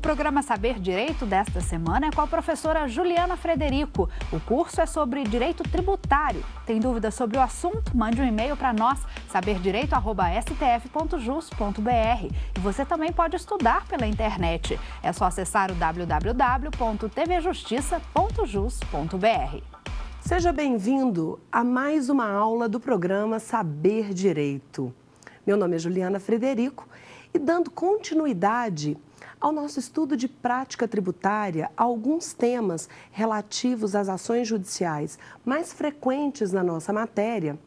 programa Saber Direito desta semana é com a professora Juliana Frederico. O curso é sobre direito tributário. Tem dúvidas sobre o assunto? Mande um e-mail para nós, saberdireito@stf.jus.br. E você também pode estudar pela internet. É só acessar o www.tvjustiça.jus.br. Seja bem-vindo a mais uma aula do programa Saber Direito. Meu nome é Juliana Frederico e, dando continuidade ao nosso estudo de prática tributária, alguns temas relativos às ações judiciais mais frequentes na nossa matéria,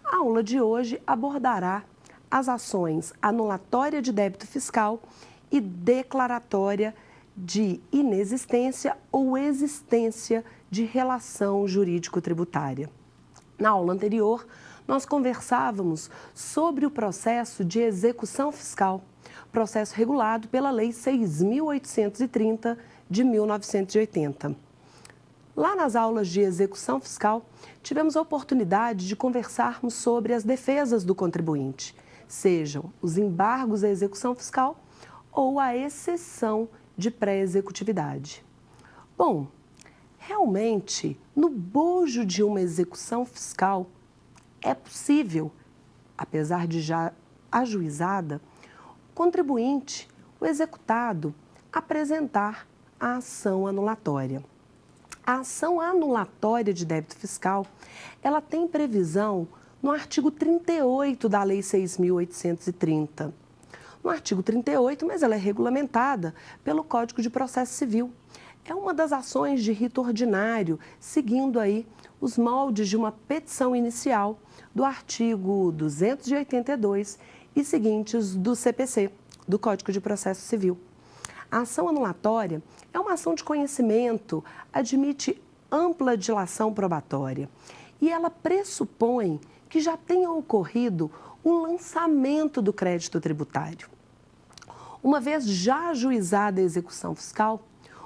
a aula de hoje abordará as ações anulatória de débito fiscal e declaratória de inexistência ou existência de relação jurídico-tributária. Na aula anterior, nós conversávamos sobre o processo de execução fiscal, processo regulado pela Lei 6.830 de 1980. Lá nas aulas de execução fiscal, tivemos a oportunidade de conversarmos sobre as defesas do contribuinte, sejam os embargos à execução fiscal ou a exceção de pré-executividade. Bom, realmente, no bojo de uma execução fiscal, é possível, apesar de já ajuizada, o contribuinte, o executado, apresentar a ação anulatória. A ação anulatória de débito fiscal, ela tem previsão no artigo 38 da Lei 6.830. No artigo 38, mas ela é regulamentada pelo Código de Processo Civil. É uma das ações de rito ordinário, seguindo aí os moldes de uma petição inicial do artigo 282 e seguintes do CPC, do Código de Processo Civil. A ação anulatória é uma ação de conhecimento, admite ampla dilação probatória e ela pressupõe que já tenha ocorrido o lançamento do crédito tributário. Uma vez já ajuizada a execução fiscal,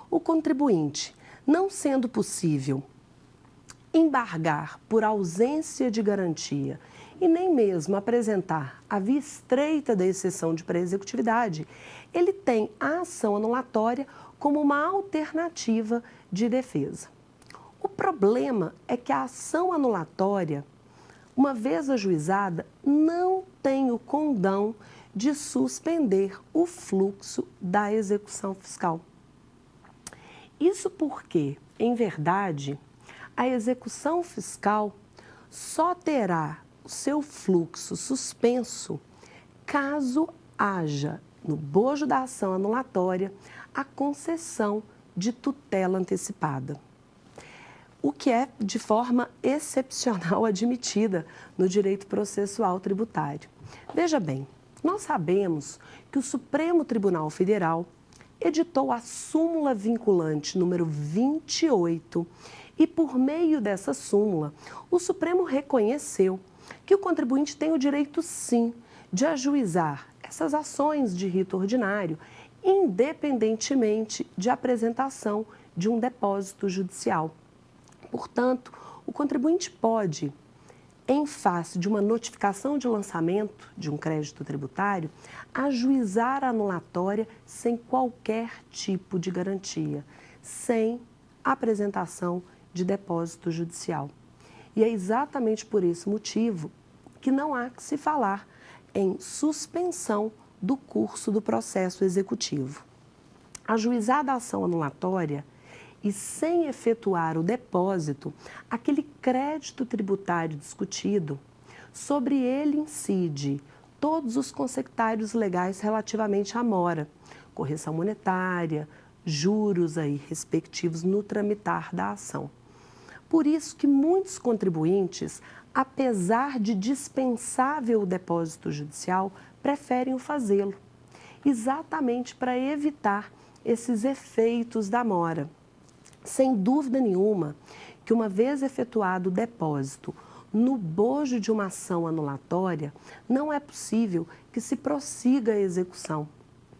o contribuinte, não sendo possível embargar por ausência de garantia e nem mesmo apresentar a via estreita da exceção de pré-executividade, ele tem a ação anulatória como uma alternativa de defesa. O problema é que a ação anulatória, uma vez ajuizada, não tem o condão de suspender o fluxo da execução fiscal. Isso porque, em verdade, a execução fiscal só terá o seu fluxo suspenso caso haja, no bojo da ação anulatória, a concessão de tutela antecipada, o que é de forma excepcional admitida no direito processual tributário. Veja bem, nós sabemos que o Supremo Tribunal Federal editou a súmula vinculante número 28 e, por meio dessa súmula, o Supremo reconheceu que o contribuinte tem o direito, sim, de ajuizar essas ações de rito ordinário, independentemente de apresentação de um depósito judicial. Portanto, o contribuinte pode, em face de uma notificação de lançamento de um crédito tributário, ajuizar a anulatória sem qualquer tipo de garantia, sem apresentação de depósito judicial. E é exatamente por esse motivo que não há que se falar em suspensão do curso do processo executivo. Ajuizada a ação anulatória e sem efetuar o depósito, aquele crédito tributário discutido, sobre ele incide todos os consectários legais relativamente à mora, correção monetária, juros aí respectivos no tramitar da ação. Por isso que muitos contribuintes, apesar de dispensável o depósito judicial, preferem o fazê-lo, exatamente para evitar esses efeitos da mora. Sem dúvida nenhuma que, uma vez efetuado o depósito no bojo de uma ação anulatória, não é possível que se prossiga a execução.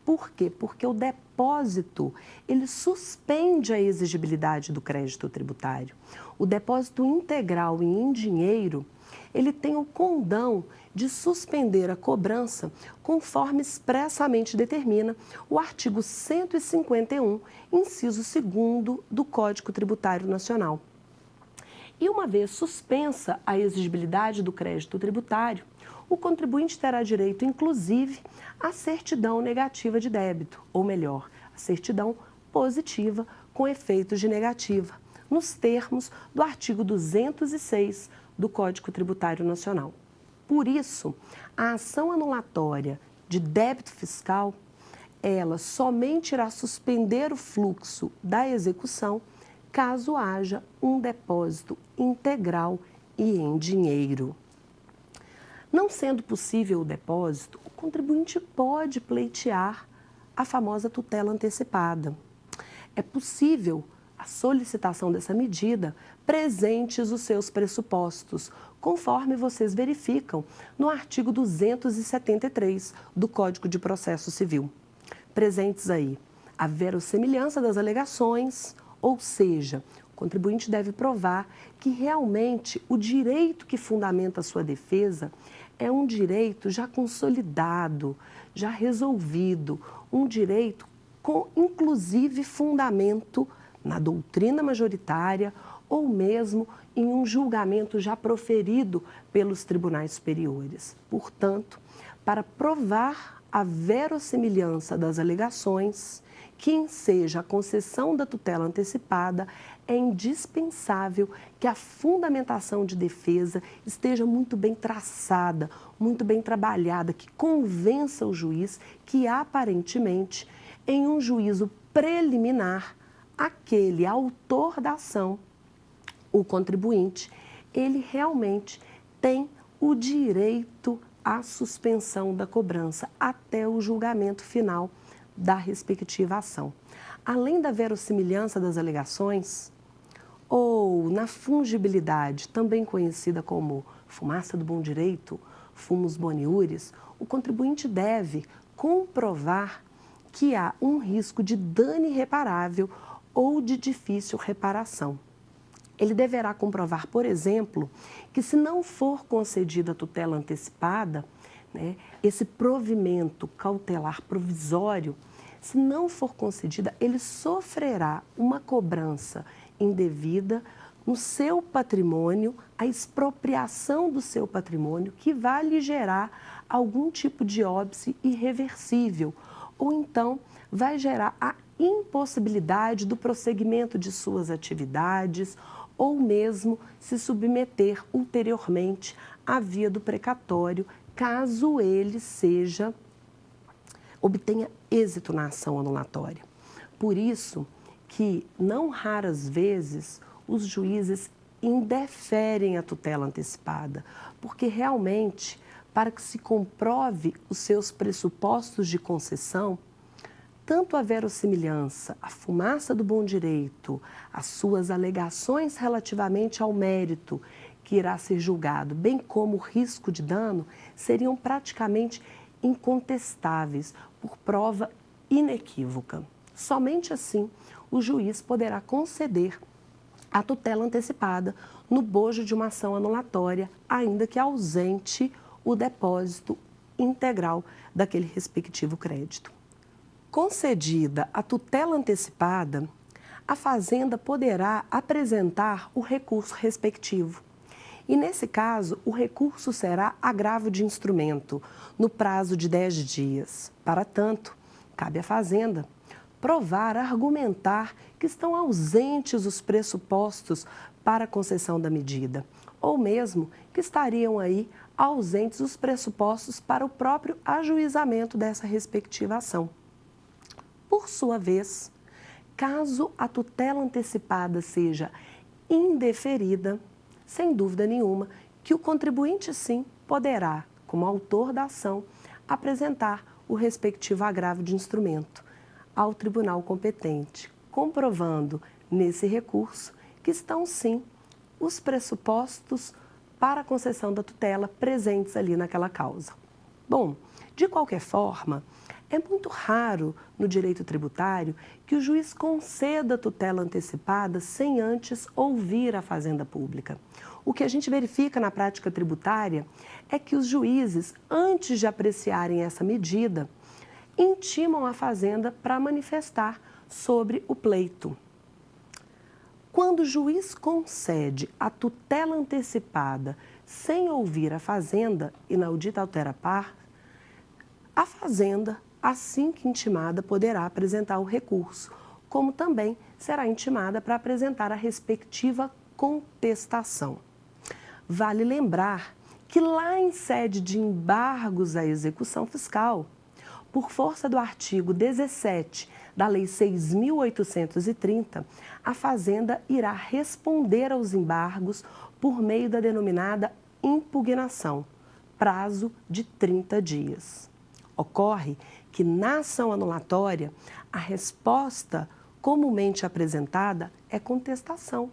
Por quê? Porque o depósito, ele suspende a exigibilidade do crédito tributário. O depósito integral e em dinheiro, ele tem o condão de suspender a cobrança conforme expressamente determina o artigo 151, inciso 2º do Código Tributário Nacional. E uma vez suspensa a exigibilidade do crédito tributário, o contribuinte terá direito, inclusive, à certidão negativa de débito, ou melhor, a certidão positiva com efeitos de negativa, nos termos do artigo 206 do Código Tributário Nacional. Por isso, a ação anulatória de débito fiscal, ela somente irá suspender o fluxo da execução caso haja um depósito integral e em dinheiro. Não sendo possível o depósito, o contribuinte pode pleitear a famosa tutela antecipada. É possível a solicitação dessa medida presentes os seus pressupostos, conforme vocês verificam no artigo 273 do Código de Processo Civil. Presentes aí a verossimilhança das alegações, ou seja, o contribuinte deve provar que realmente o direito que fundamenta a sua defesa é um direito já consolidado, já resolvido, um direito com inclusive fundamento na doutrina majoritária ou mesmo em um julgamento já proferido pelos tribunais superiores. Portanto, para provar a verossimilhança das alegações, que enseja a concessão da tutela antecipada, é indispensável que a fundamentação de defesa esteja muito bem traçada, muito bem trabalhada, que convença o juiz que, aparentemente, em um juízo preliminar, aquele autor da ação, o contribuinte, ele realmente tem o direito à suspensão da cobrança até o julgamento final da respectiva ação. Além da verossimilhança das alegações, ou na fungibilidade, também conhecida como fumaça do bom direito, fumus boniuris, o contribuinte deve comprovar que há um risco de dano irreparável ou de difícil reparação. Ele deverá comprovar, por exemplo, que se não for concedida a tutela antecipada, esse provimento cautelar provisório, se não for concedida, ele sofrerá uma cobrança indevida no seu patrimônio, a expropriação do seu patrimônio, que vai lhe gerar algum tipo de óbice irreversível, ou então vai gerar a impossibilidade do prosseguimento de suas atividades, ou mesmo se submeter ulteriormente à via do precatório, caso ele obtenha êxito na ação anulatória. Por isso que, não raras vezes, os juízes indeferem a tutela antecipada, porque realmente, para que se comprove os seus pressupostos de concessão, tanto a verossimilhança, a fumaça do bom direito, as suas alegações relativamente ao mérito que irá ser julgado, bem como o risco de dano, seriam praticamente incontestáveis, por prova inequívoca. Somente assim o juiz poderá conceder a tutela antecipada no bojo de uma ação anulatória, ainda que ausente o depósito integral daquele respectivo crédito. Concedida a tutela antecipada, a Fazenda poderá apresentar o recurso respectivo. E, nesse caso, o recurso será agravo de instrumento, no prazo de 10 dias. Para tanto, cabe à Fazenda provar, argumentar que estão ausentes os pressupostos para a concessão da medida, ou mesmo que estariam aí ausentes os pressupostos para o próprio ajuizamento dessa respectiva ação. Por sua vez, caso a tutela antecipada seja indeferida, sem dúvida nenhuma que o contribuinte, sim, poderá, como autor da ação, apresentar o respectivo agravo de instrumento ao tribunal competente, comprovando nesse recurso que estão, sim, os pressupostos para a concessão da tutela presentes ali naquela causa. Bom, de qualquer forma, É muito raro no direito tributário que o juiz conceda tutela antecipada sem antes ouvir a Fazenda Pública. O que a gente verifica na prática tributária é que os juízes, antes de apreciarem essa medida, intimam a Fazenda para manifestar sobre o pleito. Quando o juiz concede a tutela antecipada sem ouvir a Fazenda, inaudita altera par, a Fazenda, assim que intimada, poderá apresentar o recurso, como também será intimada para apresentar a respectiva contestação. Vale lembrar que lá em sede de embargos à execução fiscal, por força do artigo 17 da Lei 6.830, a Fazenda irá responder aos embargos por meio da denominada impugnação, prazo de 30 dias. Ocorre que na ação anulatória, a resposta comumente apresentada é contestação.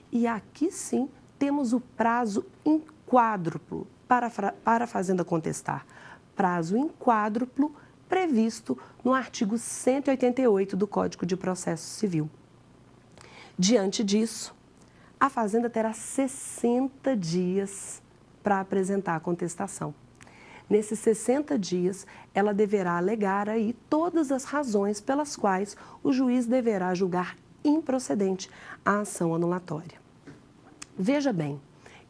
E aqui sim temos o prazo em quádruplo para a Fazenda contestar. Prazo em quádruplo previsto no artigo 188 do Código de Processo Civil. Diante disso, a Fazenda terá 60 dias para apresentar a contestação. Nesses 60 dias, ela deverá alegar aí todas as razões pelas quais o juiz deverá julgar improcedente a ação anulatória. Veja bem,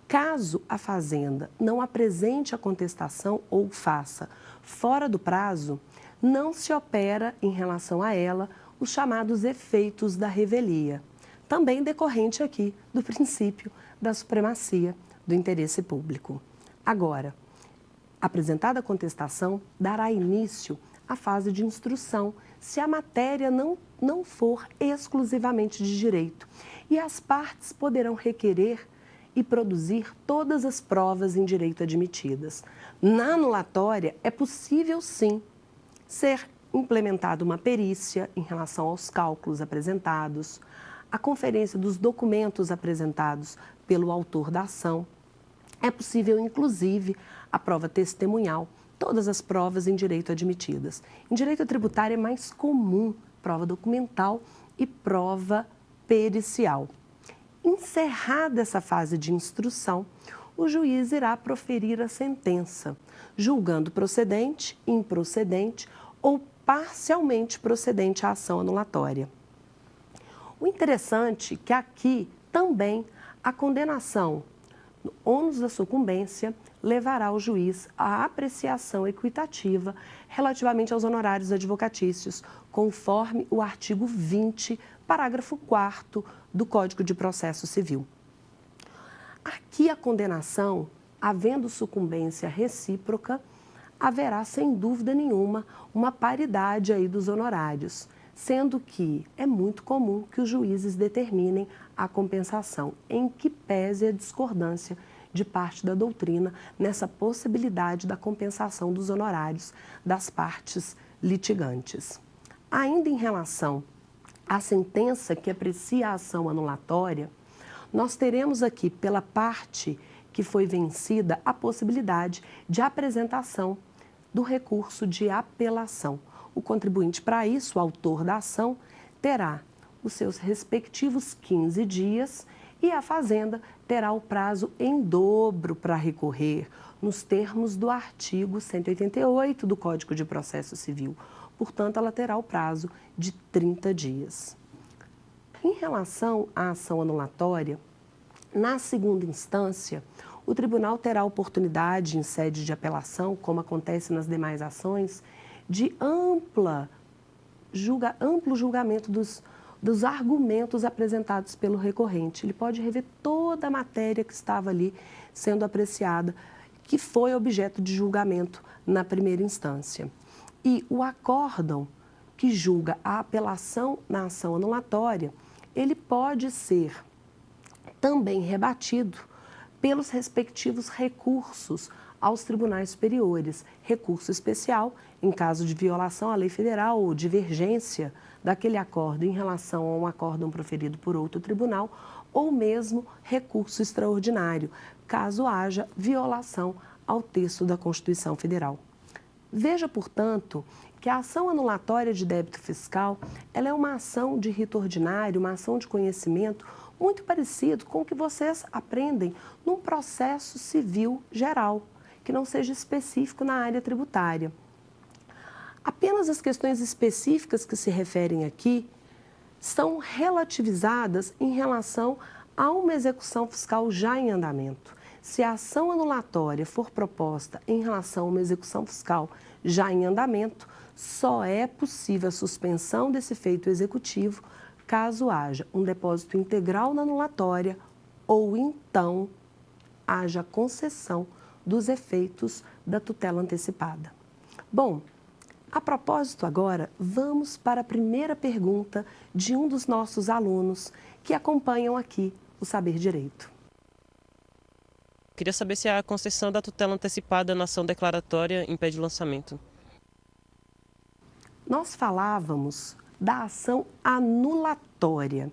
caso a Fazenda não apresente a contestação ou faça fora do prazo, não se opera em relação a ela os chamados efeitos da revelia, também decorrente aqui do princípio da supremacia do interesse público. Agora, apresentada a contestação, dará início à fase de instrução, se a matéria não for exclusivamente de direito, e as partes poderão requerer e produzir todas as provas em direito admitidas. Na anulatória, é possível, sim, ser implementada uma perícia em relação aos cálculos apresentados, a conferência dos documentos apresentados pelo autor da ação. É possível, inclusive, a prova testemunhal, todas as provas em direito admitidas. Em direito tributário é mais comum prova documental e prova pericial. Encerrada essa fase de instrução, o juiz irá proferir a sentença, julgando procedente, improcedente ou parcialmente procedente a ação anulatória. O interessante é que aqui também a condenação no ônus da sucumbência levará o juiz à apreciação equitativa relativamente aos honorários advocatícios, conforme o artigo 20, parágrafo 4º do Código de Processo Civil. Aqui a condenação, havendo sucumbência recíproca, haverá sem dúvida nenhuma uma paridade aí dos honorários, sendo que é muito comum que os juízes determinem a compensação, em que pese a discordância de parte da doutrina nessa possibilidade da compensação dos honorários das partes litigantes. Ainda em relação à sentença que aprecia a ação anulatória, nós teremos aqui, pela parte que foi vencida, a possibilidade de apresentação do recurso de apelação. O contribuinte, para isso, o autor da ação, terá os seus respectivos 15 dias e a Fazenda terá o prazo em dobro para recorrer, nos termos do artigo 188 do Código de Processo Civil. Portanto, ela terá o prazo de 30 dias. Em relação à ação anulatória, na segunda instância, o tribunal terá a oportunidade, em sede de apelação, como acontece nas demais ações, de amplo julgamento dos argumentos apresentados pelo recorrente. Ele pode rever toda a matéria que estava ali sendo apreciada, que foi objeto de julgamento na primeira instância. E o acórdão que julga a apelação na ação anulatória, ele pode ser também rebatido pelos respectivos recursos aos tribunais superiores, recurso especial em caso de violação à lei federal ou divergência daquele acordo em relação a um acórdão proferido por outro tribunal, ou mesmo recurso extraordinário, caso haja violação ao texto da Constituição Federal. Veja, portanto, que a ação anulatória de débito fiscal, ela é uma ação de rito ordinário, uma ação de conhecimento muito parecido com o que vocês aprendem num processo civil geral, que não seja específico na área tributária. Apenas as questões específicas que se referem aqui são relativizadas em relação a uma execução fiscal já em andamento. Se a ação anulatória for proposta em relação a uma execução fiscal já em andamento, só é possível a suspensão desse feito executivo caso haja um depósito integral na anulatória ou então haja concessão dos efeitos da tutela antecipada. Bom, a propósito agora, vamos para a primeira pergunta de um dos nossos alunos que acompanham aqui o Saber Direito. Queria saber se a concessão da tutela antecipada na ação declaratória impede o lançamento. Nós falávamos da ação anulatória.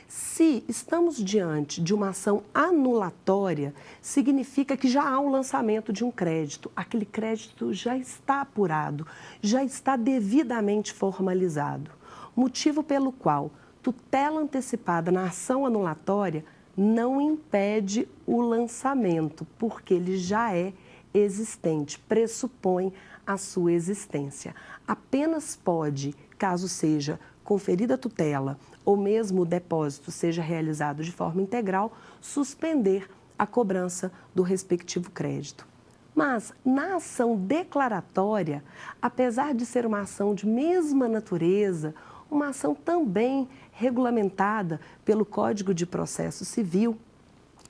Se estamos diante de uma ação anulatória, significa que já há o lançamento de um crédito. Aquele crédito já está apurado, já está devidamente formalizado. Motivo pelo qual tutela antecipada na ação anulatória não impede o lançamento, porque ele já é existente, pressupõe a sua existência. Apenas pode, caso seja conferida a tutela ou mesmo o depósito seja realizado de forma integral, suspender a cobrança do respectivo crédito. Mas, na ação declaratória, apesar de ser uma ação de mesma natureza, uma ação também regulamentada pelo Código de Processo Civil,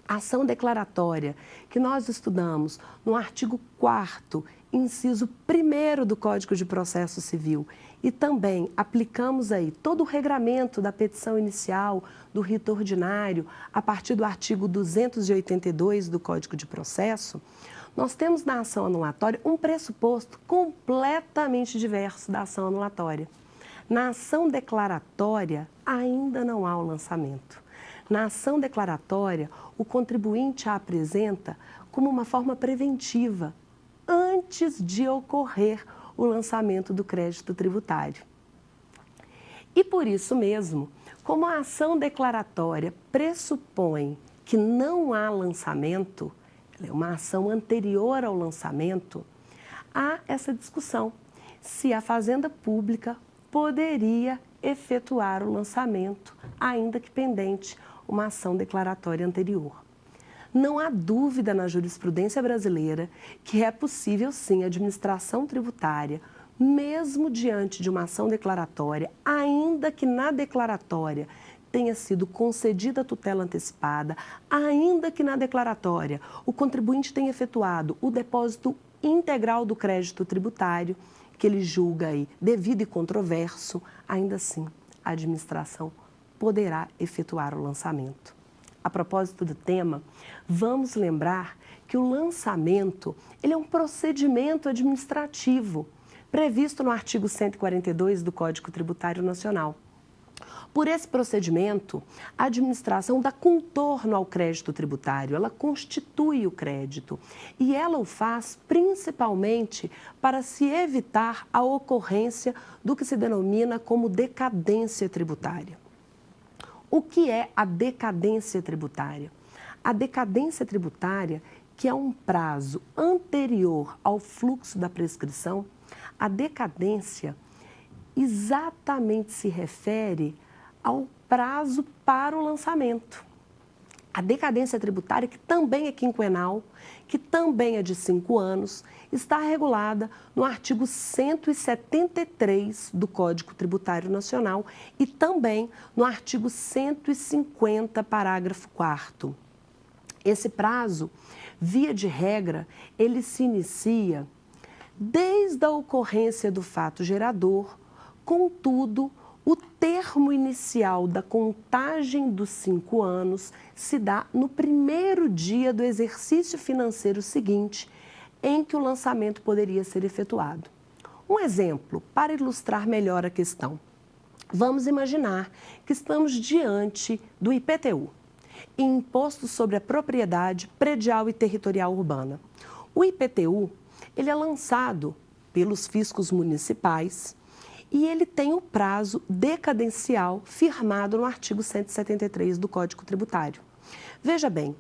a ação declaratória que nós estudamos no artigo 4º, inciso 1º do Código de Processo Civil e também aplicamos aí todo o regramento da petição inicial, do rito ordinário, a partir do artigo 282 do Código de Processo, nós temos na ação anulatória um pressuposto completamente diverso da ação anulatória. Na ação declaratória, ainda não há o lançamento. Na ação declaratória, o contribuinte a apresenta como uma forma preventiva, antes de ocorrer o lançamento do crédito tributário. E por isso mesmo, como a ação declaratória pressupõe que não há lançamento, ela é uma ação anterior ao lançamento, há essa discussão se a Fazenda Pública poderia efetuar o lançamento, ainda que pendente uma ação declaratória anterior. Não há dúvida na jurisprudência brasileira que é possível, sim, a administração tributária, mesmo diante de uma ação declaratória, ainda que na declaratória tenha sido concedida a tutela antecipada, ainda que na declaratória o contribuinte tenha efetuado o depósito integral do crédito tributário, que ele julga aí devido e controverso, ainda assim a administração poderá efetuar o lançamento. A propósito do tema, vamos lembrar que o lançamento ele é um procedimento administrativo previsto no artigo 142 do Código Tributário Nacional. Por esse procedimento, a administração dá contorno ao crédito tributário, ela constitui o crédito e ela o faz principalmente para se evitar a ocorrência do que se denomina como decadência tributária. O que é a decadência tributária? A decadência tributária, que é um prazo anterior ao fluxo da prescrição, a decadência exatamente se refere ao prazo para o lançamento. A decadência tributária, que também é quinquenal, que também é de 5 anos, está regulada no artigo 173 do Código Tributário Nacional e também no artigo 150, parágrafo 4º. Esse prazo, via de regra, ele se inicia desde a ocorrência do fato gerador, contudo, o termo inicial da contagem dos 5 anos se dá no primeiro dia do exercício financeiro seguinte, em que o lançamento poderia ser efetuado. Um exemplo para ilustrar melhor a questão. Vamos imaginar que estamos diante do IPTU, Imposto sobre a Propriedade Predial e Territorial Urbana. O IPTU ele é lançado pelos fiscos municipais e ele tem o prazo decadencial firmado no artigo 173 do Código Tributário. Veja bem,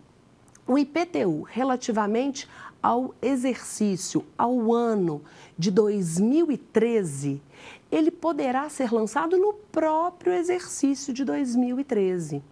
o IPTU, relativamente ao exercício, ao ano de 2013, ele poderá ser lançado no próprio exercício de 2013,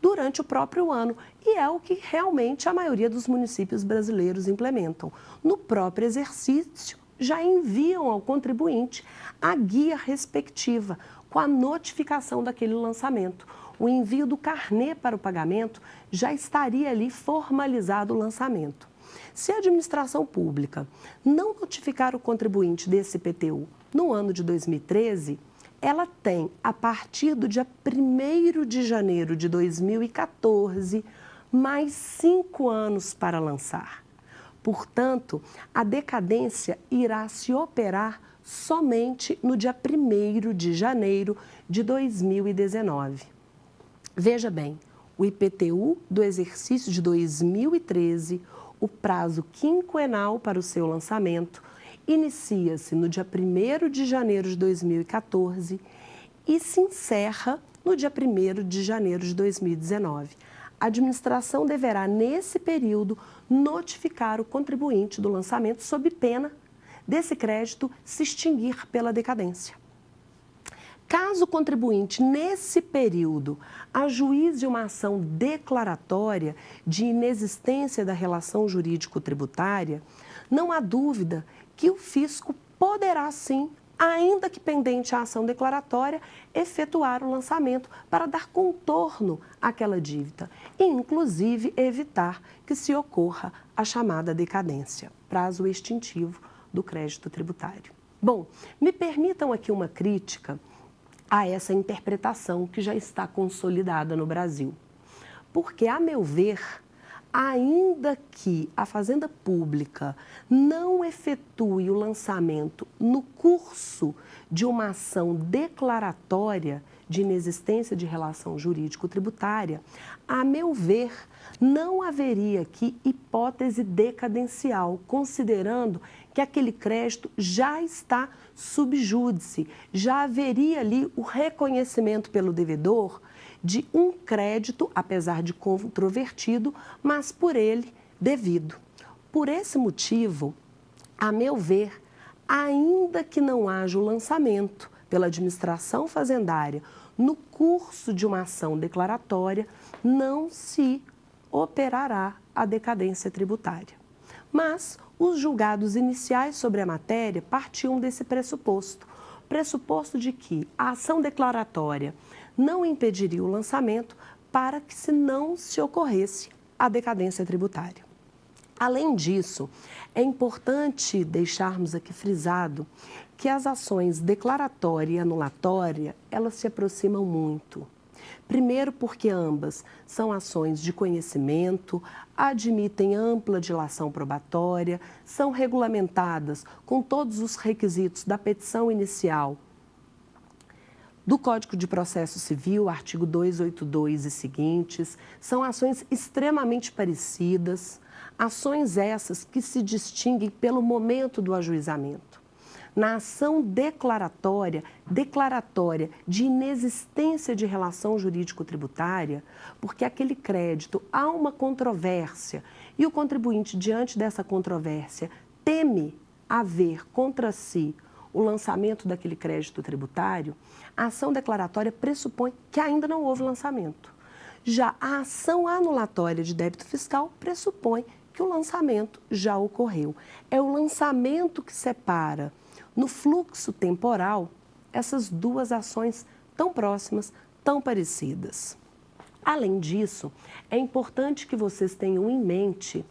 durante o próprio ano, e é o que realmente a maioria dos municípios brasileiros implementam. No próprio exercício, já enviam ao contribuinte a guia respectiva, com a notificação daquele lançamento. O envio do carnê para o pagamento já estaria ali formalizado o lançamento. Se a administração pública não notificar o contribuinte desse IPTU no ano de 2013, ela tem, a partir do dia 1º de janeiro de 2014, mais 5 anos para lançar. Portanto, a decadência irá se operar somente no dia 1º de janeiro de 2019. Veja bem, o IPTU do exercício de 2013, o prazo quinquenal para o seu lançamento, inicia-se no dia 1º de janeiro de 2014 e se encerra no dia 1º de janeiro de 2019. A administração deverá, nesse período, notificar o contribuinte do lançamento sob pena desse crédito se extinguir pela decadência. Caso o contribuinte, nesse período, ajuize uma ação declaratória de inexistência da relação jurídico-tributária, não há dúvida que o fisco poderá, sim, ainda que pendente a ação declaratória, efetuar o lançamento para dar contorno àquela dívida e, inclusive, evitar que se ocorra a chamada decadência, prazo extintivo do crédito tributário. Bom, me permitam aqui uma crítica a essa interpretação que já está consolidada no Brasil. Porque, a meu ver, ainda que a Fazenda Pública não efetue o lançamento no curso de uma ação declaratória de inexistência de relação jurídico-tributária, a meu ver, não haveria aqui hipótese decadencial, considerando que aquele crédito já está sub júdice, já haveria ali o reconhecimento pelo devedor de um crédito, apesar de controvertido, mas por ele devido. Por esse motivo, a meu ver, ainda que não haja o lançamento pela administração fazendária no curso de uma ação declaratória, não se operará a decadência tributária. Mas os julgados iniciais sobre a matéria partiam desse pressuposto de que a ação declaratória não impediria o lançamento para que não se ocorresse a decadência tributária. Além disso, é importante deixarmos aqui frisado que as ações declaratória e anulatória, elas se aproximam muito. Primeiro porque ambas são ações de conhecimento, admitem ampla dilação probatória, são regulamentadas com todos os requisitos da petição inicial do Código de Processo Civil, artigo 282 e seguintes, são ações extremamente parecidas, ações essas que se distinguem pelo momento do ajuizamento. Na ação declaratória de inexistência de relação jurídico-tributária, porque aquele crédito há uma controvérsia e o contribuinte, diante dessa controvérsia, teme haver contra si o lançamento daquele crédito tributário, a ação declaratória pressupõe que ainda não houve lançamento. Já a ação anulatória de débito fiscal pressupõe que o lançamento já ocorreu. É o lançamento que separa, no fluxo temporal, essas duas ações tão próximas, tão parecidas. Além disso, é importante que vocês tenham em mente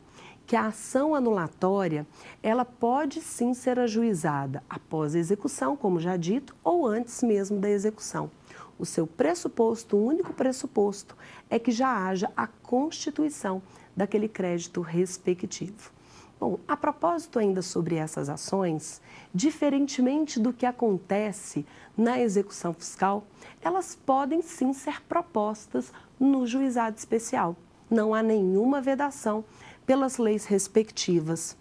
que a ação anulatória, ela pode sim ser ajuizada após a execução, como já dito, ou antes mesmo da execução. O seu pressuposto, o único pressuposto, é que já haja a constituição daquele crédito respectivo. Bom, a propósito ainda sobre essas ações, diferentemente do que acontece na execução fiscal, elas podem sim ser propostas no juizado especial. Não há nenhuma vedação pelas leis respectivas.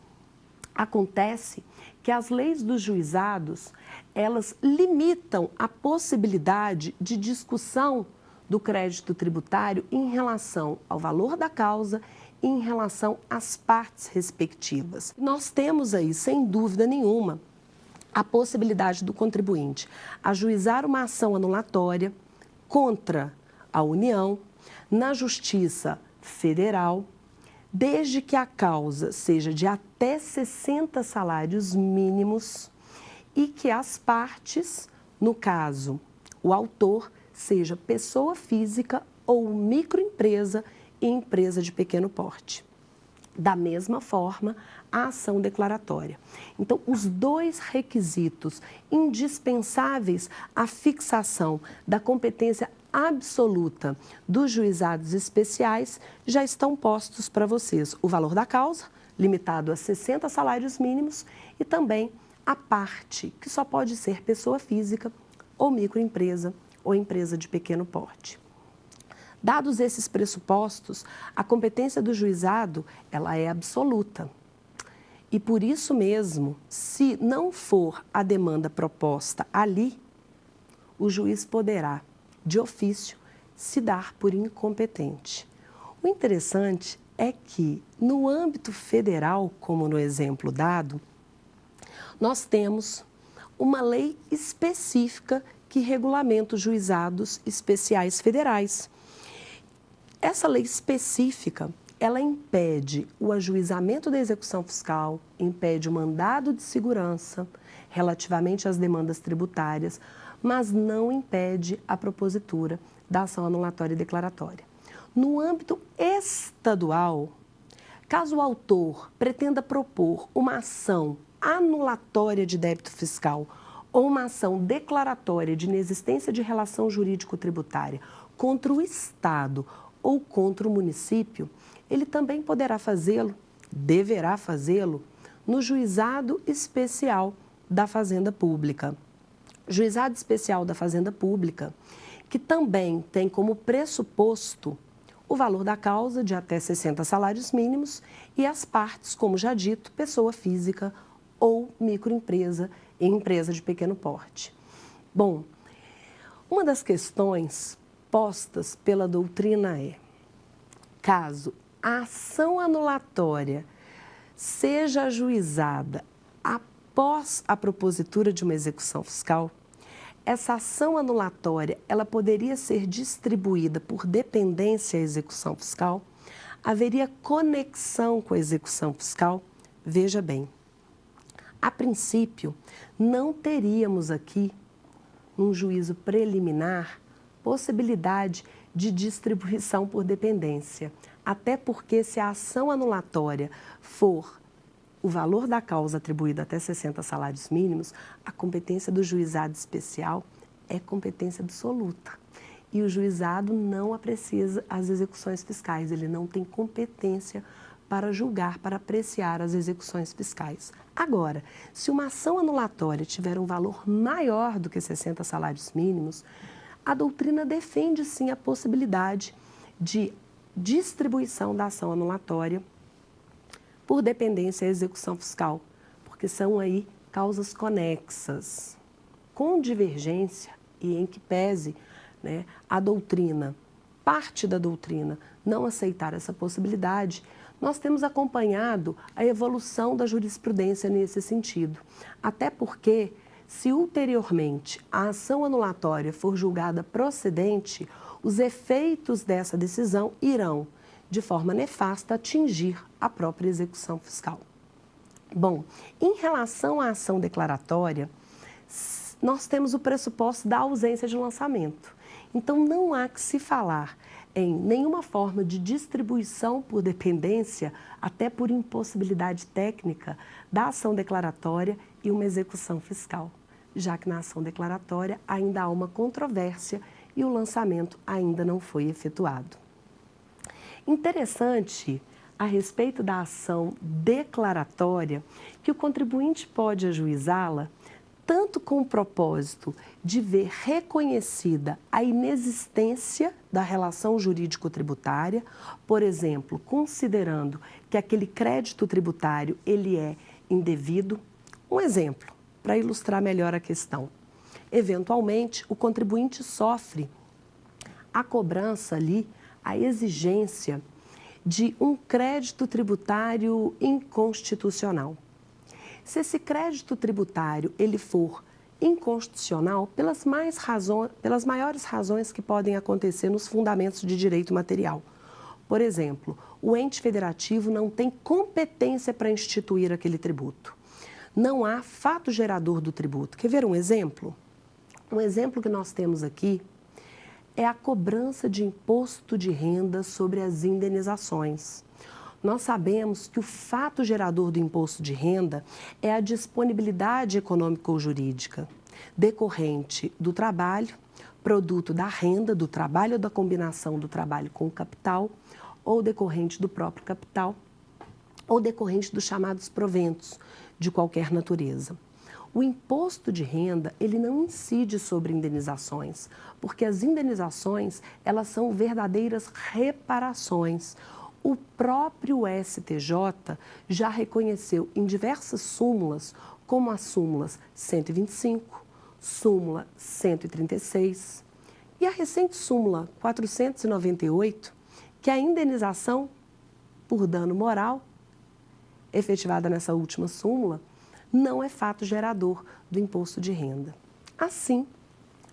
Acontece que as leis dos juizados, elas limitam a possibilidade de discussão do crédito tributário em relação ao valor da causa e em relação às partes respectivas. Nós temos aí, sem dúvida nenhuma, a possibilidade do contribuinte ajuizar uma ação anulatória contra a União na Justiça Federal, desde que a causa seja de até 60 salários mínimos e que as partes, no caso, o autor, seja pessoa física ou microempresa e empresa de pequeno porte. Da mesma forma, a ação declaratória. Então, os dois requisitos indispensáveis à fixação da competência absoluta dos juizados especiais já estão postos para vocês. O valor da causa, limitado a 60 salários mínimos, e também a parte, que só pode ser pessoa física ou microempresa ou empresa de pequeno porte. Dados esses pressupostos, a competência do juizado, ela é absoluta. E por isso mesmo, se não for a demanda proposta ali, o juiz poderá, de ofício, se dar por incompetente. O interessante é que, no âmbito federal, como no exemplo dado, nós temos uma lei específica que regulamenta os juizados especiais federais. Essa lei específica, ela impede o ajuizamento da execução fiscal, impede o mandado de segurança relativamente às demandas tributárias, mas não impede a propositura da ação anulatória e declaratória. No âmbito estadual, caso o autor pretenda propor uma ação anulatória de débito fiscal ou uma ação declaratória de inexistência de relação jurídico-tributária contra o Estado ou contra o município, ele também poderá fazê-lo, deverá fazê-lo, no Juizado Especial da Fazenda Pública. Juizado Especial da Fazenda Pública, que também tem como pressuposto o valor da causa de até 60 salários mínimos e as partes, como já dito, pessoa física ou microempresa e empresa de pequeno porte. Bom, uma das questões postas pela doutrina é: caso a ação anulatória seja ajuizada após a propositura de uma execução fiscal, essa ação anulatória ela poderia ser distribuída por dependência à execução fiscal? Haveria conexão com a execução fiscal? Veja bem, a princípio, não teríamos aqui, num juízo preliminar, possibilidade de distribuição por dependência, até porque se a ação anulatória for o valor da causa atribuído até 60 salários mínimos, a competência do juizado especial é competência absoluta. E o juizado não aprecia as execuções fiscais, ele não tem competência para julgar, para apreciar as execuções fiscais. Agora, se uma ação anulatória tiver um valor maior do que 60 salários mínimos, a doutrina defende sim a possibilidade de distribuição da ação anulatória por dependência à execução fiscal, porque são aí causas conexas, com divergência e em que pese, né, a doutrina, parte da doutrina, não aceitar essa possibilidade. Nós temos acompanhado a evolução da jurisprudência nesse sentido, até porque, se ulteriormente a ação anulatória for julgada procedente, os efeitos dessa decisão irão, de forma nefasta, atingir a própria execução fiscal. Bom, em relação à ação declaratória, nós temos o pressuposto da ausência de lançamento. Então, não há que se falar em nenhuma forma de distribuição por dependência, até por impossibilidade técnica, da ação declaratória e uma execução fiscal, já que na ação declaratória ainda há uma controvérsia e o lançamento ainda não foi efetuado. Interessante, a respeito da ação declaratória, que o contribuinte pode ajuizá-la tanto com o propósito de ver reconhecida a inexistência da relação jurídico-tributária, por exemplo, considerando que aquele crédito tributário ele é indevido Um exemplo, para ilustrar melhor a questão. Eventualmente, o contribuinte sofre a cobrança ali, a exigência de um crédito tributário inconstitucional. Se esse crédito tributário ele for inconstitucional, pelas maiores razões que podem acontecer nos fundamentos de direito material. Por exemplo, o ente federativo não tem competência para instituir aquele tributo. Não há fato gerador do tributo. Quer ver um exemplo? Um exemplo que nós temos aqui é a cobrança de imposto de renda sobre as indenizações. Nós sabemos que o fato gerador do imposto de renda é a disponibilidade econômica ou jurídica decorrente do trabalho, produto da renda, do trabalho ou da combinação do trabalho com o capital, ou decorrente do próprio capital, ou decorrente dos chamados proventos de qualquer natureza. O imposto de renda, ele não incide sobre indenizações, porque as indenizações, elas são verdadeiras reparações. O próprio STJ já reconheceu em diversas súmulas, como as súmulas 125, súmula 136 e a recente súmula 498, que a indenização por dano moral, efetivada nessa última súmula, não é fato gerador do imposto de renda. Assim,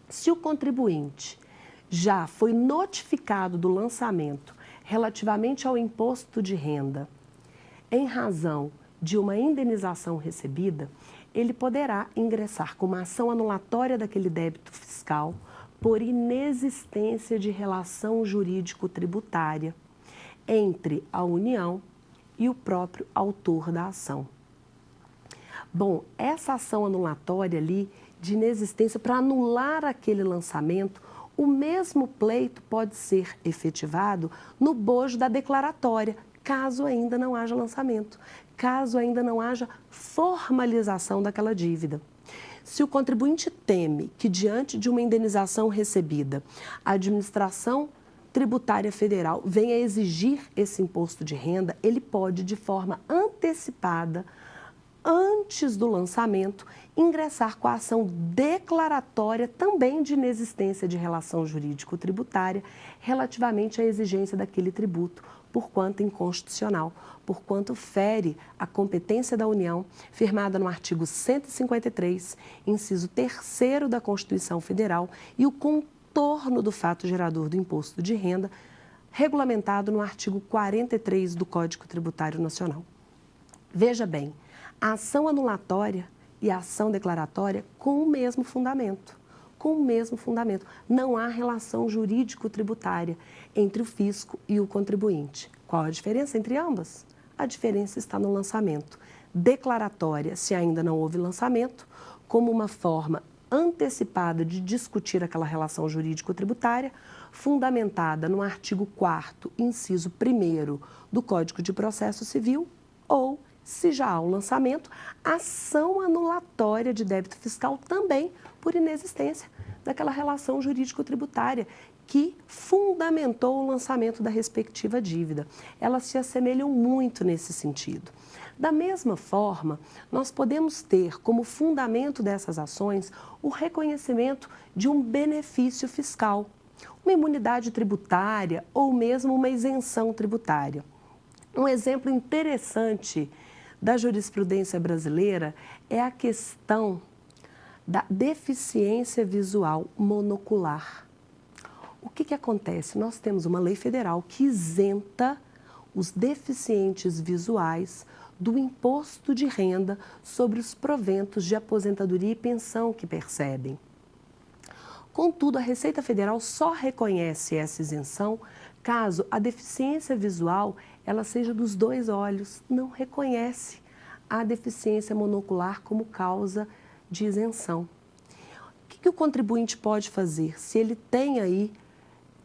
se o contribuinte já foi notificado do lançamento relativamente ao imposto de renda, em razão de uma indenização recebida, ele poderá ingressar com uma ação anulatória daquele débito fiscal por inexistência de relação jurídico-tributária entre a União e o próprio autor da ação. Bom, essa ação anulatória ali de inexistência para anular aquele lançamento, o mesmo pleito pode ser efetivado no bojo da declaratória, caso ainda não haja lançamento, caso ainda não haja formalização daquela dívida. Se o contribuinte teme que, diante de uma indenização recebida, a administração tributária federal venha exigir esse imposto de renda, ele pode, de forma antecipada, antes do lançamento, ingressar com a ação declaratória também de inexistência de relação jurídico-tributária relativamente à exigência daquele tributo, porquanto inconstitucional, porquanto fere a competência da União, firmada no artigo 153, inciso 3º da Constituição Federal, e o contorno do fato gerador do imposto de renda, regulamentado no artigo 43 do Código Tributário Nacional. Veja bem, a ação anulatória e a ação declaratória com o mesmo fundamento. Com o mesmo fundamento. Não há relação jurídico-tributária entre o fisco e o contribuinte. Qual a diferença entre ambas? A diferença está no lançamento. Declaratória, se ainda não houve lançamento, como uma forma antecipada de discutir aquela relação jurídico-tributária, fundamentada no artigo 4º, inciso 1º do Código de Processo Civil, ou, se já há o lançamento, ação anulatória de débito fiscal também por inexistência daquela relação jurídico-tributária que fundamentou o lançamento da respectiva dívida. Elas se assemelham muito nesse sentido. Da mesma forma, nós podemos ter como fundamento dessas ações o reconhecimento de um benefício fiscal, uma imunidade tributária ou mesmo uma isenção tributária. Um exemplo interessante da jurisprudência brasileira é a questão da deficiência visual monocular. O que acontece? Nós temos uma lei federal que isenta os deficientes visuais do imposto de renda sobre os proventos de aposentadoria e pensão que percebem. Contudo, a Receita Federal só reconhece essa isenção caso a deficiência visual ela seja dos dois olhos, não reconhece a deficiência monocular como causa de isenção. O que o contribuinte pode fazer se ele tem aí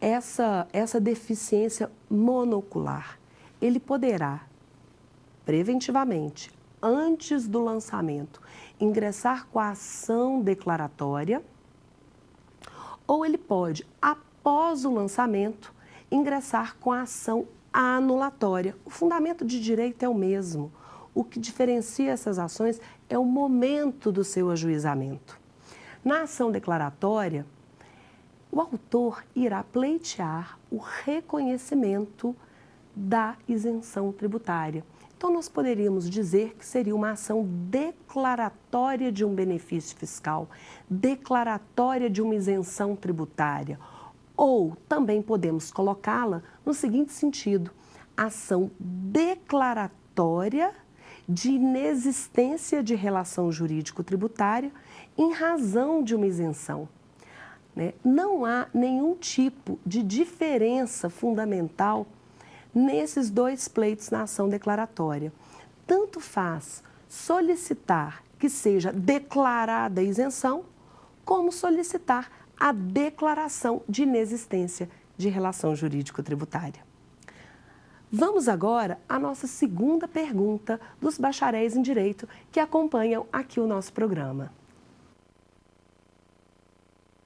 essa deficiência monocular? Ele poderá, preventivamente, antes do lançamento, ingressar com a ação declaratória, ou ele pode, após o lançamento, ingressar com a ação anulatória. O fundamento de direito é o mesmo. O que diferencia essas ações é o momento do seu ajuizamento. Na ação declaratória, o autor irá pleitear o reconhecimento da isenção tributária. Então, nós poderíamos dizer que seria uma ação declaratória de um benefício fiscal, declaratória de uma isenção tributária. Ou também podemos colocá-la no seguinte sentido: ação declaratória de inexistência de relação jurídico-tributária em razão de uma isenção. Não há nenhum tipo de diferença fundamental nesses dois pleitos na ação declaratória. Tanto faz solicitar que seja declarada a isenção, como solicitar a declaração de inexistência de relação jurídico-tributária. Vamos agora à nossa segunda pergunta dos bacharéis em Direito que acompanham aqui o nosso programa.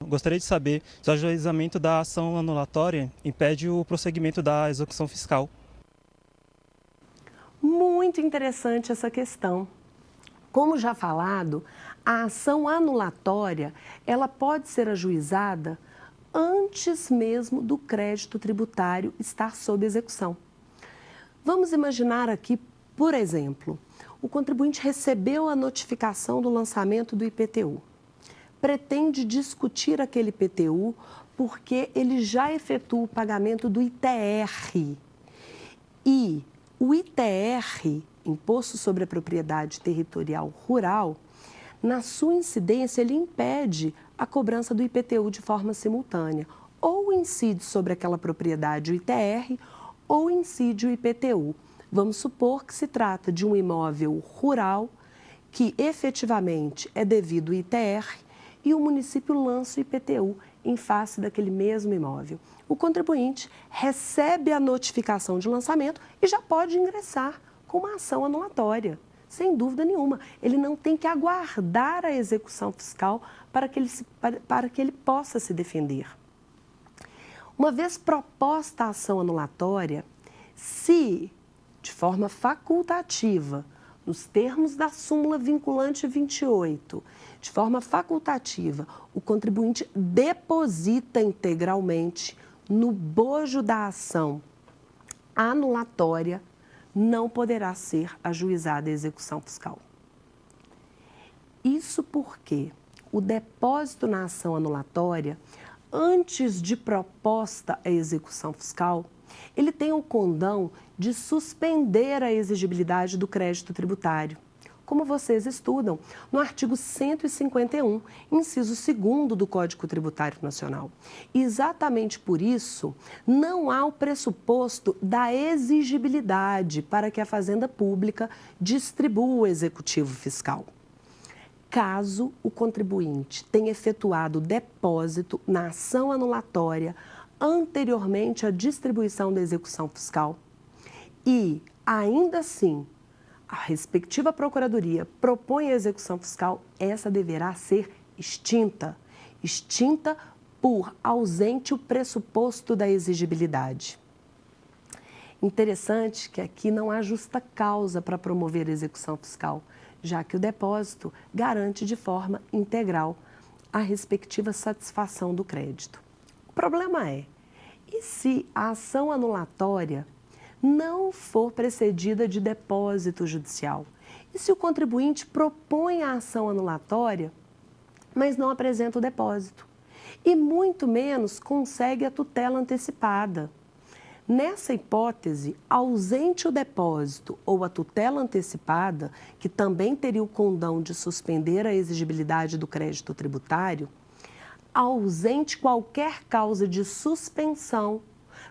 Gostaria de saber se o ajuizamento da ação anulatória impede o prosseguimento da execução fiscal. Muito interessante essa questão. Como já falado, a ação anulatória, ela pode ser ajuizada antes mesmo do crédito tributário estar sob execução. Vamos imaginar aqui, por exemplo, o contribuinte recebeu a notificação do lançamento do IPTU. Pretende discutir aquele IPTU porque ele já efetua o pagamento do ITR. E o ITR, Imposto sobre a Propriedade Territorial Rural, na sua incidência, ele impede a cobrança do IPTU de forma simultânea. Ou incide sobre aquela propriedade o ITR, ou incide o IPTU. Vamos supor que se trata de um imóvel rural que efetivamente é devido ao ITR e o município lança o IPTU em face daquele mesmo imóvel. O contribuinte recebe a notificação de lançamento e já pode ingressar com uma ação anulatória, sem dúvida nenhuma. Ele não tem que aguardar a execução fiscal para que ele possa se defender. Uma vez proposta a ação anulatória, se, de forma facultativa, nos termos da súmula vinculante 28, de forma facultativa, o contribuinte deposita integralmente no bojo da ação anulatória, não poderá ser ajuizada a execução fiscal. Isso porque o depósito na ação anulatória, antes de proposta a execução fiscal, ele tem o condão de suspender a exigibilidade do crédito tributário. Como vocês estudam no artigo 151, inciso 2º do Código Tributário Nacional. E exatamente por isso, não há o pressuposto da exigibilidade para que a Fazenda Pública distribua o executivo fiscal. Caso o contribuinte tenha efetuado depósito na ação anulatória anteriormente à distribuição da execução fiscal e, ainda assim, a respectiva Procuradoria propõe a execução fiscal, essa deverá ser extinta. Extinta por ausente o pressuposto da exigibilidade. Interessante que aqui não há justa causa para promover a execução fiscal, já que o depósito garante de forma integral a respectiva satisfação do crédito. O problema é, e se a ação anulatória não for precedida de depósito judicial? E se o contribuinte propõe a ação anulatória, mas não apresenta o depósito? E muito menos consegue a tutela antecipada. Nessa hipótese, ausente o depósito ou a tutela antecipada, que também teria o condão de suspender a exigibilidade do crédito tributário, ausente qualquer causa de suspensão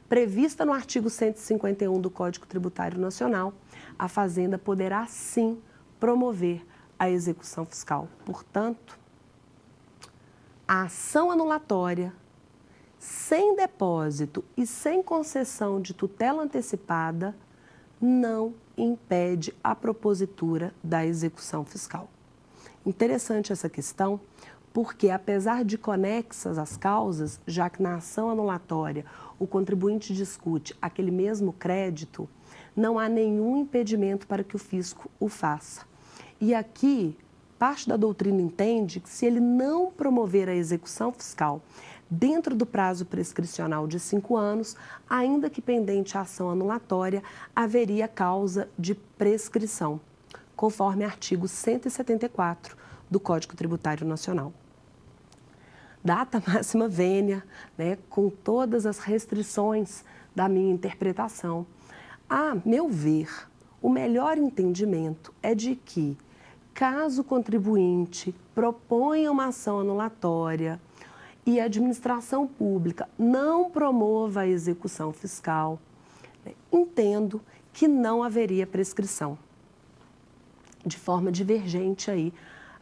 prevista no artigo 151 do Código Tributário Nacional, a Fazenda poderá, sim, promover a execução fiscal. Portanto, a ação anulatória, sem depósito e sem concessão de tutela antecipada, não impede a propositura da execução fiscal. Interessante essa questão, porque, apesar de conexas às causas, já que na ação anulatória o contribuinte discute aquele mesmo crédito, não há nenhum impedimento para que o fisco o faça. E aqui, parte da doutrina entende que se ele não promover a execução fiscal dentro do prazo prescricional de 5 anos, ainda que pendente a ação anulatória, haveria causa de prescrição, conforme artigo 174 do Código Tributário Nacional. Data máxima vênia, com todas as restrições da minha interpretação. A meu ver, o melhor entendimento é de que, caso o contribuinte proponha uma ação anulatória e a administração pública não promova a execução fiscal, entendo que não haveria prescrição, de forma divergente aí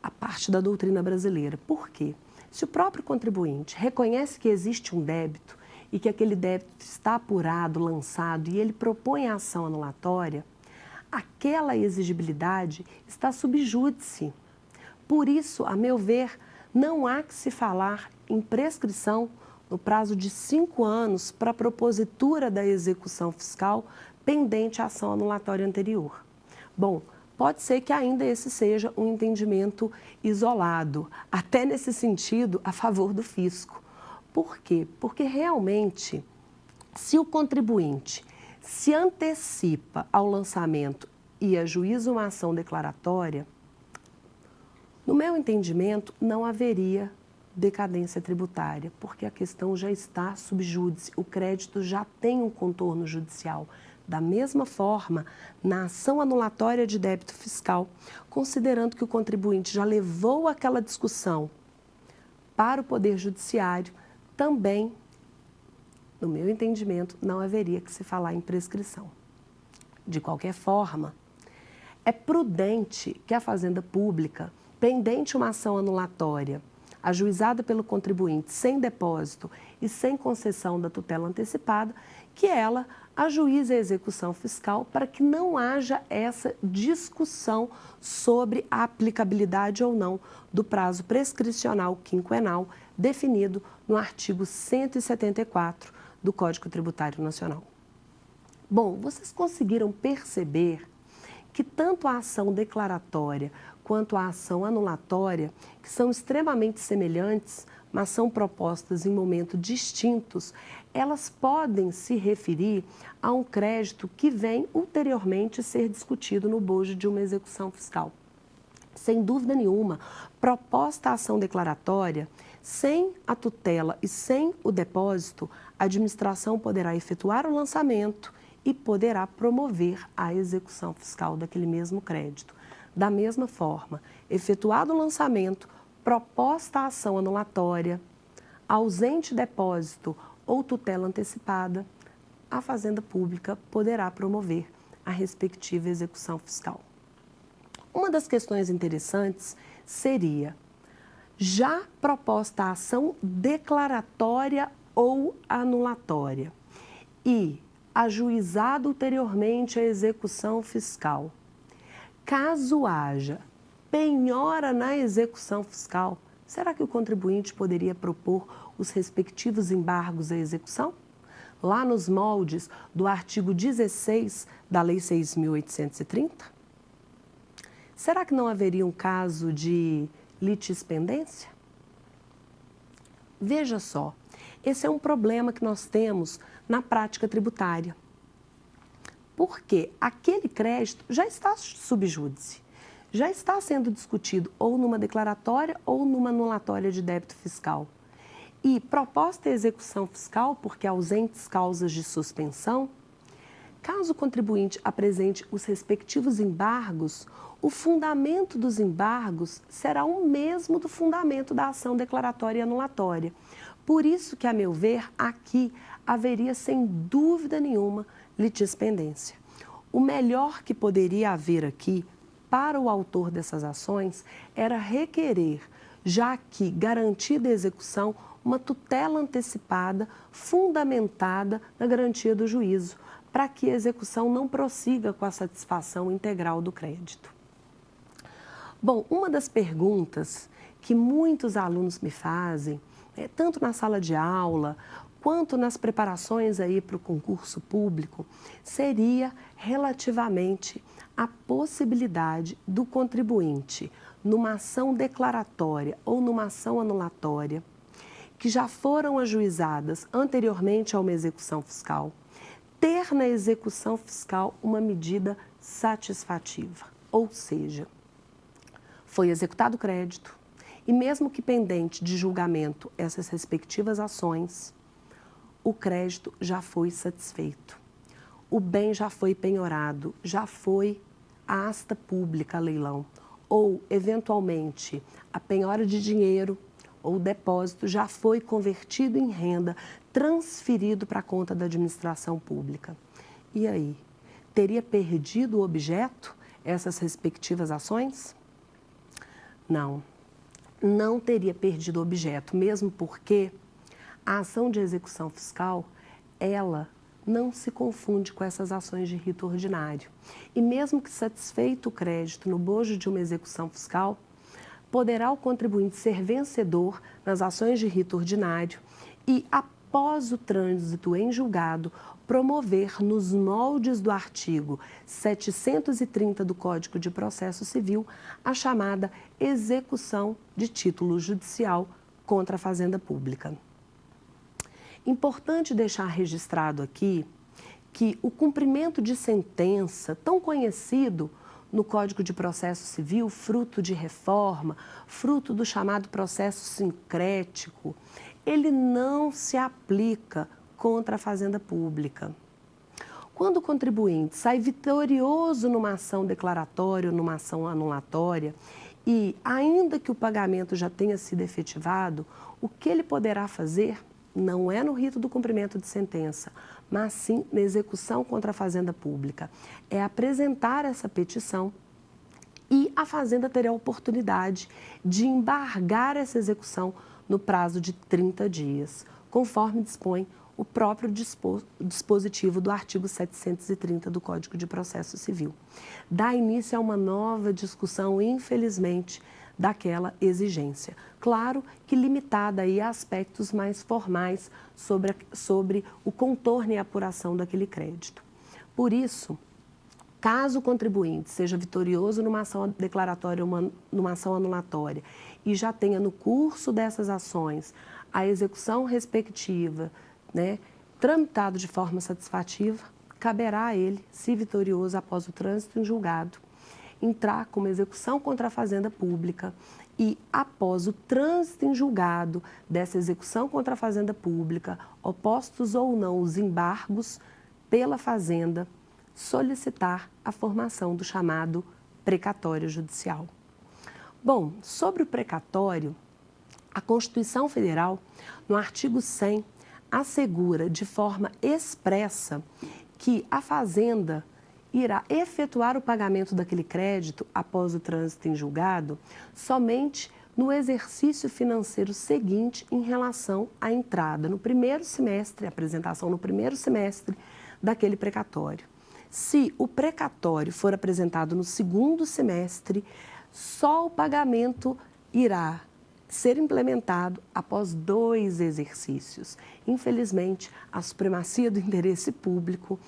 a parte da doutrina brasileira. Por quê? Se o próprio contribuinte reconhece que existe um débito e que aquele débito está apurado, lançado, e ele propõe a ação anulatória, aquela exigibilidade está sub júdice. Por isso, a meu ver, não há que se falar em prescrição no prazo de 5 anos para a propositura da execução fiscal pendente à ação anulatória anterior. Bom, pode ser que ainda esse seja um entendimento isolado, até nesse sentido, a favor do fisco. Por quê? Porque realmente, se o contribuinte se antecipa ao lançamento e ajuiza uma ação declaratória, no meu entendimento, não haveria decadência tributária, porque a questão já está sub júdice, o crédito já tem um contorno judicial. Da mesma forma, na ação anulatória de débito fiscal, considerando que o contribuinte já levou aquela discussão para o Poder Judiciário, também, no meu entendimento, não haveria que se falar em prescrição. De qualquer forma, é prudente que a Fazenda Pública, pendente uma ação anulatória, ajuizada pelo contribuinte sem depósito e sem concessão da tutela antecipada, que ela ajuize a execução fiscal para que não haja essa discussão sobre a aplicabilidade ou não do prazo prescricional quinquenal definido no artigo 174 do Código Tributário Nacional. Bom, vocês conseguiram perceber que tanto a ação declaratória quanto a ação anulatória, que são extremamente semelhantes, mas são propostas em momentos distintos, elas podem se referir a um crédito que vem ulteriormente ser discutido no bojo de uma execução fiscal. Sem dúvida nenhuma, proposta a ação declaratória, sem a tutela e sem o depósito, a administração poderá efetuar o lançamento e poderá promover a execução fiscal daquele mesmo crédito. Da mesma forma, efetuado o lançamento, proposta a ação anulatória, ausente depósito ou tutela antecipada, a Fazenda Pública poderá promover a respectiva execução fiscal. Uma das questões interessantes seria, já proposta a ação declaratória ou anulatória e ajuizada ulteriormente a execução fiscal, caso haja penhora na execução fiscal, será que o contribuinte poderia propor os respectivos embargos à execução? Lá nos moldes do artigo 16 da Lei 6.830? Será que não haveria um caso de litispendência? Veja só, esse é um problema que nós temos na prática tributária. Porque aquele crédito já está sub júdice, já está sendo discutido ou numa declaratória ou numa anulatória de débito fiscal. E proposta a execução fiscal, porque ausentes causas de suspensão, caso o contribuinte apresente os respectivos embargos, o fundamento dos embargos será o mesmo do fundamento da ação declaratória e anulatória. Por isso que, a meu ver, aqui haveria, sem dúvida nenhuma, litispendência. O melhor que poderia haver aqui, para o autor dessas ações, era requerer, já que garantida a execução, uma tutela antecipada fundamentada na garantia do juízo, para que a execução não prossiga com a satisfação integral do crédito. Bom, uma das perguntas que muitos alunos me fazem, tanto na sala de aula, quanto nas preparações aí para o concurso público, seria relativamente à possibilidade do contribuinte, numa ação declaratória ou numa ação anulatória, que já foram ajuizadas anteriormente a uma execução fiscal, ter na execução fiscal uma medida satisfativa, ou seja, foi executado o crédito e mesmo que pendente de julgamento essas respectivas ações, o crédito já foi satisfeito, o bem já foi penhorado, já foi a asta pública a leilão, ou, eventualmente, a penhora de dinheiro ou depósito já foi convertido em renda, transferido para a conta da administração pública. E aí, teria perdido o objeto, essas respectivas ações? Não, não teria perdido o objeto, mesmo porque a ação de execução fiscal, ela não se confunde com essas ações de rito ordinário. E mesmo que satisfeito o crédito no bojo de uma execução fiscal, poderá o contribuinte ser vencedor nas ações de rito ordinário e, após o trânsito em julgado, promover nos moldes do artigo 730 do Código de Processo Civil a chamada execução de título judicial contra a Fazenda Pública. Importante deixar registrado aqui que o cumprimento de sentença, tão conhecido no Código de Processo Civil, fruto de reforma, fruto do chamado processo sincrético, ele não se aplica contra a Fazenda Pública. Quando o contribuinte sai vitorioso numa ação declaratória ou numa ação anulatória e, ainda que o pagamento já tenha sido efetivado, o que ele poderá fazer não é no rito do cumprimento de sentença, mas sim na execução contra a Fazenda Pública. É apresentar essa petição e a Fazenda terá a oportunidade de embargar essa execução no prazo de 30 dias, conforme dispõe o próprio dispositivo do artigo 730 do Código de Processo Civil. Dá início a uma nova discussão, infelizmente, daquela exigência. Claro que limitada aí a aspectos mais formais sobre o contorno e a apuração daquele crédito. Por isso, caso o contribuinte seja vitorioso numa ação declaratória ou numa ação anulatória e já tenha no curso dessas ações a execução respectiva, tramitado de forma satisfativa, caberá a ele, se vitorioso após o trânsito em julgado, entrar com uma execução contra a Fazenda Pública e, após o trânsito em julgado dessa execução contra a Fazenda Pública, opostos ou não os embargos pela Fazenda, solicitar a formação do chamado precatório judicial. Bom, sobre o precatório, a Constituição Federal, no artigo 100, assegura de forma expressa que a Fazenda irá efetuar o pagamento daquele crédito após o trânsito em julgado somente no exercício financeiro seguinte em relação à entrada no primeiro semestre, apresentação no primeiro semestre daquele precatório. Se o precatório for apresentado no segundo semestre, só o pagamento irá ser implementado após 2 exercícios. Infelizmente, a supremacia do interesse público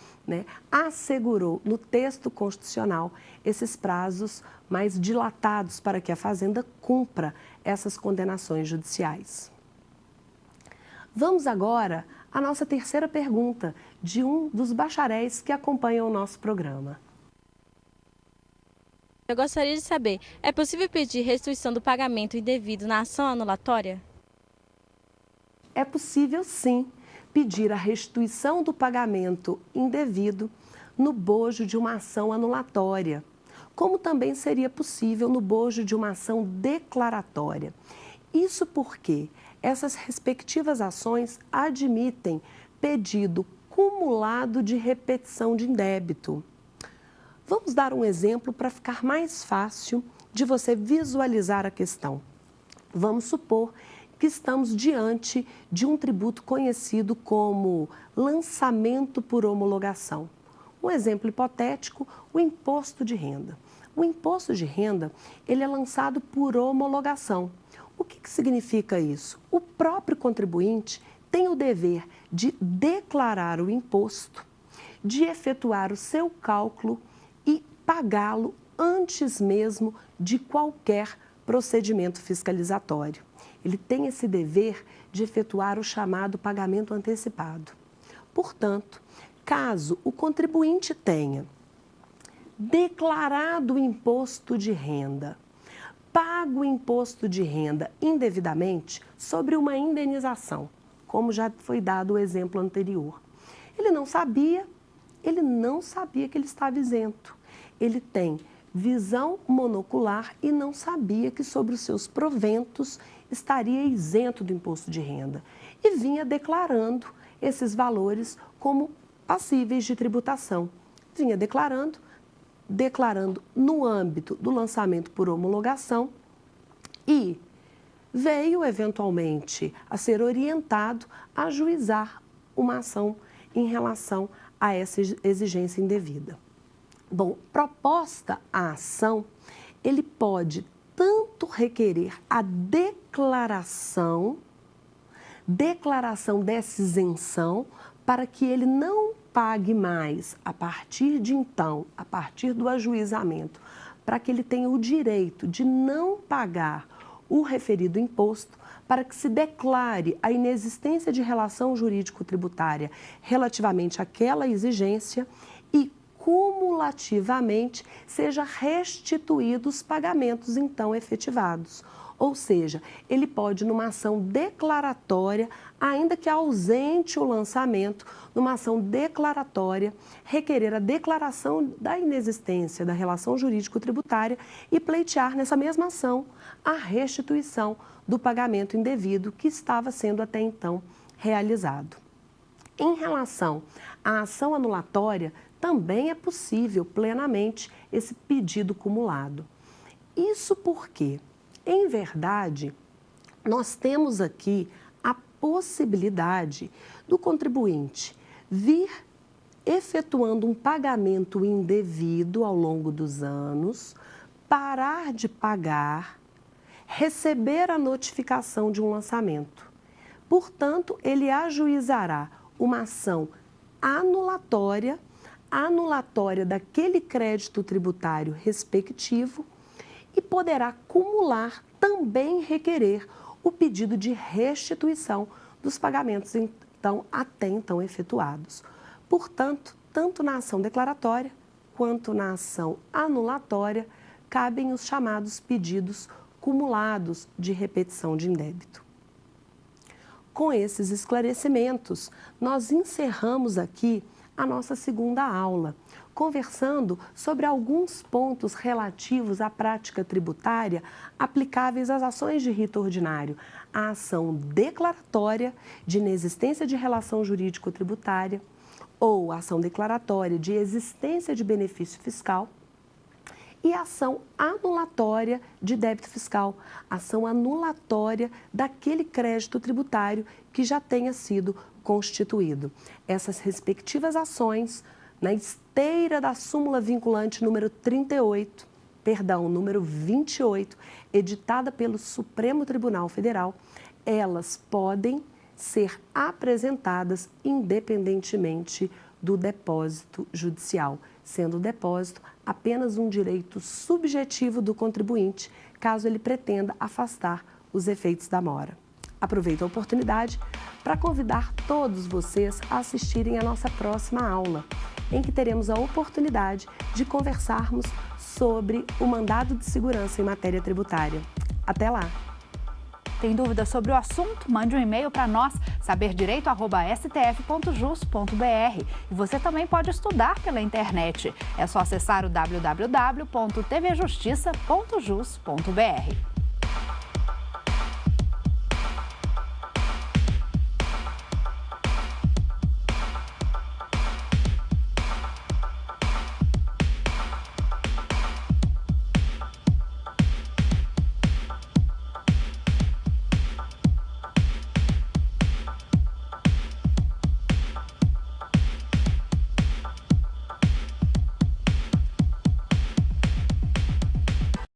assegurou no texto constitucional esses prazos mais dilatados para que a Fazenda cumpra essas condenações judiciais. Vamos agora à nossa terceira pergunta de um dos bacharéis que acompanham o nosso programa. Eu gostaria de saber, é possível pedir restituição do pagamento indevido na ação anulatória? É possível, sim, pedir a restituição do pagamento indevido no bojo de uma ação anulatória, como também seria possível no bojo de uma ação declaratória. Isso porque essas respectivas ações admitem pedido cumulado de repetição de indébito. Vamos dar um exemplo para ficar mais fácil de você visualizar a questão. Vamos supor que estamos diante de um tributo conhecido como lançamento por homologação. Um exemplo hipotético, o imposto de renda. O imposto de renda, ele é lançado por homologação. O que significa isso? O próprio contribuinte tem o dever de declarar o imposto, de efetuar o seu cálculo e pagá-lo antes mesmo de qualquer procedimento fiscalizatório. Ele tem esse dever de efetuar o chamado pagamento antecipado. Portanto, caso o contribuinte tenha declarado o imposto de renda, pago o imposto de renda indevidamente sobre uma indenização, como já foi dado o exemplo anterior, ele não sabia que ele estava isento. Ele tem visão monocular e não sabia que sobre os seus proventos estaria isento do imposto de renda e vinha declarando esses valores como passíveis de tributação. Vinha declarando no âmbito do lançamento por homologação e veio eventualmente a ser orientado a ajuizar uma ação em relação a essa exigência indevida. Bom, proposta a ação, ele pode tanto requerer a declaração dessa isenção para que ele não pague mais a partir de então, a partir do ajuizamento, para que ele tenha o direito de não pagar o referido imposto, para que se declare a inexistência de relação jurídico-tributária relativamente àquela exigência e cumulativamente seja restituídos os pagamentos então efetivados. Ou seja, ele pode, numa ação declaratória, ainda que ausente o lançamento, numa ação declaratória, requerer a declaração da inexistência da relação jurídico-tributária e pleitear nessa mesma ação a restituição do pagamento indevido que estava sendo até então realizado. Em relação à ação anulatória, também é possível plenamente esse pedido cumulado. Isso porque, em verdade, nós temos aqui a possibilidade do contribuinte vir efetuando um pagamento indevido ao longo dos anos, parar de pagar, receber a notificação de um lançamento. Portanto, ele ajuizará uma ação anulatória daquele crédito tributário respectivo e poderá acumular, também requerer o pedido de restituição dos pagamentos até então efetuados. Portanto, tanto na ação declaratória quanto na ação anulatória, cabem os chamados pedidos cumulados de repetição de indébito. Com esses esclarecimentos, nós encerramos aqui a nossa segunda aula, conversando sobre alguns pontos relativos à prática tributária aplicáveis às ações de rito ordinário, a ação declaratória de inexistência de relação jurídico-tributária ou a ação declaratória de existência de benefício fiscal e a ação anulatória de débito fiscal, ação anulatória daquele crédito tributário que já tenha sido constituído. Essas respectivas ações, na esteira da súmula vinculante número 28, editada pelo Supremo Tribunal Federal, elas podem ser apresentadas independentemente do depósito judicial, sendo o depósito apenas um direito subjetivo do contribuinte, caso ele pretenda afastar os efeitos da mora. Aproveito a oportunidade para convidar todos vocês a assistirem à nossa próxima aula, em que teremos a oportunidade de conversarmos sobre o mandado de segurança em matéria tributária. Até lá! Tem dúvidas sobre o assunto? Mande um e-mail para nós, saberdireito@stf.jus.br. E você também pode estudar pela internet. É só acessar o www.tvjustiça.jus.br.